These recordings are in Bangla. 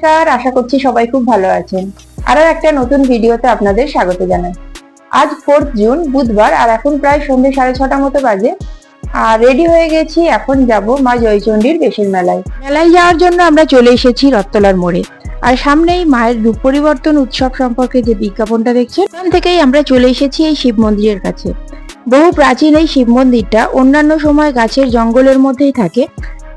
নমস্কার, আশা করছি সবাই খুব ভালো আছেন। আরো একটা নতুন ভিডিওতে আপনাদের স্বাগত জানাই। আজ 4 জুন বুধবার, আর এখন প্রায় সন্ধ্যে 6:30 মতো বাজে। আর রেডি হয়ে গেছি, এখন যাব মা জয়চণ্ডীর বেশের মেলায়। মেলায় যাওয়ার জন্য আমরা চলে এসেছি রথতলার মোড়ে। আর সামনেই মায়ের রূপ পরিবর্তন উৎসব সম্পর্কে যে বিজ্ঞাপনটা দেখছেন, ওখান থেকেই আমরা চলে এসেছি এই শিব মন্দিরের কাছে। বহু প্রাচীন এই শিব মন্দিরটা অন্যান্য সময় গাছের জঙ্গলের মধ্যেই থাকে,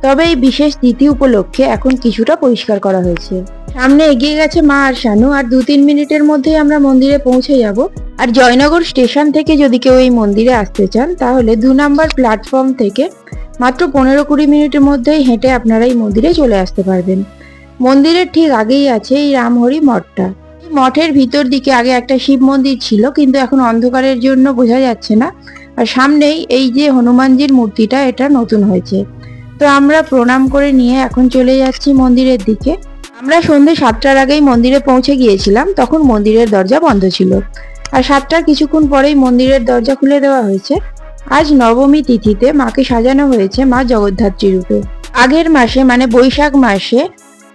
তবে এই বিশেষ তিথি উপলক্ষে এখন কিছুটা পরিষ্কার করা হয়েছে। সামনে এগিয়ে গেছে মা আর শানু, আর 2-3 মিনিটের মধ্যেই আমরা মন্দিরে পৌঁছে যাব। আর জয়নগর স্টেশন থেকে যদি কেউ এই মন্দিরে আসতে চান, তাহলে 2 নম্বর প্ল্যাটফর্ম থেকে মাত্র 15-20 মিনিটের মধ্যেই হেঁটে আপনারা এই মন্দিরে চলে আসতে পারবেন। মন্দিরের ঠিক আগেই আছে এই রামহরি মঠটা। এই মঠের ভিতর দিকে আগে একটা শিব মন্দির ছিল, কিন্তু এখন অন্ধকারের জন্য বোঝা যাচ্ছে না। আর সামনেই এই যে হনুমানজির মূর্তিটা, এটা নতুন হয়েছে। তো আমরা প্রণাম করে নিয়ে এখন চলে যাচ্ছি মন্দিরের দিকে। আমরা সন্ধ্যে 7টার আগেই মন্দিরে পৌঁছে গিয়েছিলাম, তখন মন্দিরের দরজা বন্ধ ছিল। আর 7টার কিছুক্ষণ পরেই মন্দিরের দরজা খুলে দেওয়া হয়েছে। আজ নবমী তিথিতে মাকে সাজানো হয়েছে মা জগদ্ধাত্রী রূপে। আগের মাসে মানে বৈশাখ মাসে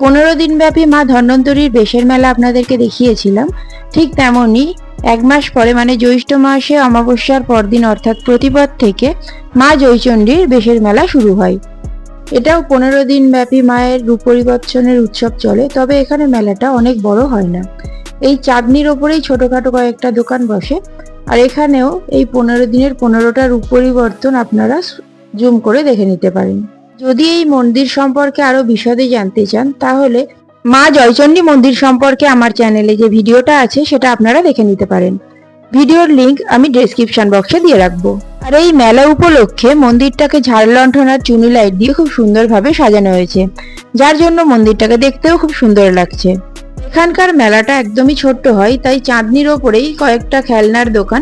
15 দিন ব্যাপী মা ধন্বন্তরীর বেশের মেলা আপনাদেরকে দেখিয়েছিলাম। ঠিক তেমনই 1 মাস পরে মানে জ্যৈষ্ঠ মাসে অমাবস্যার পরদিন অর্থাৎ প্রতিপদ থেকে মা জয়চণ্ডীর বেশের মেলা শুরু হয়। এটাও 15 দিন ব্যাপী মায়ের রূপ পরিবর্তনের উৎসব চলে, তবে এখানে মেলাটা অনেক বড় হয় না। এই চাঁদনির ওপরেই ছোটখাটো কয়েকটা দোকান বসে। আর এখানেও এই 15 দিনের 15টা রূপ পরিবর্তন আপনারা জুম করে দেখে নিতে পারেন। যদি এই মন্দির সম্পর্কে আরো বিশদে জানতে চান, তাহলে মা জয়চণ্ডী মন্দির সম্পর্কে আমার চ্যানেলে যে ভিডিওটা আছে সেটা আপনারা দেখে নিতে পারেন। ভিডিওর লিংক আমি ডেসক্রিপশন বক্সে দিয়ে রাখবো। আর এই মেলা উপলক্ষে মন্দিরটাকে ঝাড় লণ্ঠন আর চুনি লাইট দিয়ে খুব সুন্দরভাবে সাজানো হয়েছে, যার জন্য মন্দিরটাকে দেখতেও খুব সুন্দর লাগছে। এখানকার মেলাটা একদমই ছোট্ট হয়, তাই চাঁদনির ওপরেই কয়েকটা খেলনার দোকান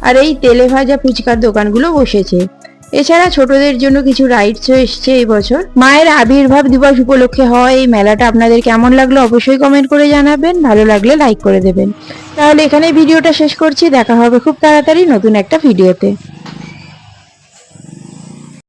আর এই তেলে ভাজা ফুচকার দোকানগুলো বসেছে। এছাড়া ছোটদের জন্য কিছু রাইডসও এসছে এই বছর। মায়ের আবির্ভাব দিবস উপলক্ষে হয় এই মেলাটা আপনাদের কেমন লাগলো অবশ্যই কমেন্ট করে জানাবেন। ভালো লাগলে লাইক করে দেবেন। তাহলে এখানে ভিডিওটা শেষ করছি, দেখা হবে খুব তাড়াতাড়ি নতুন একটা ভিডিওতে।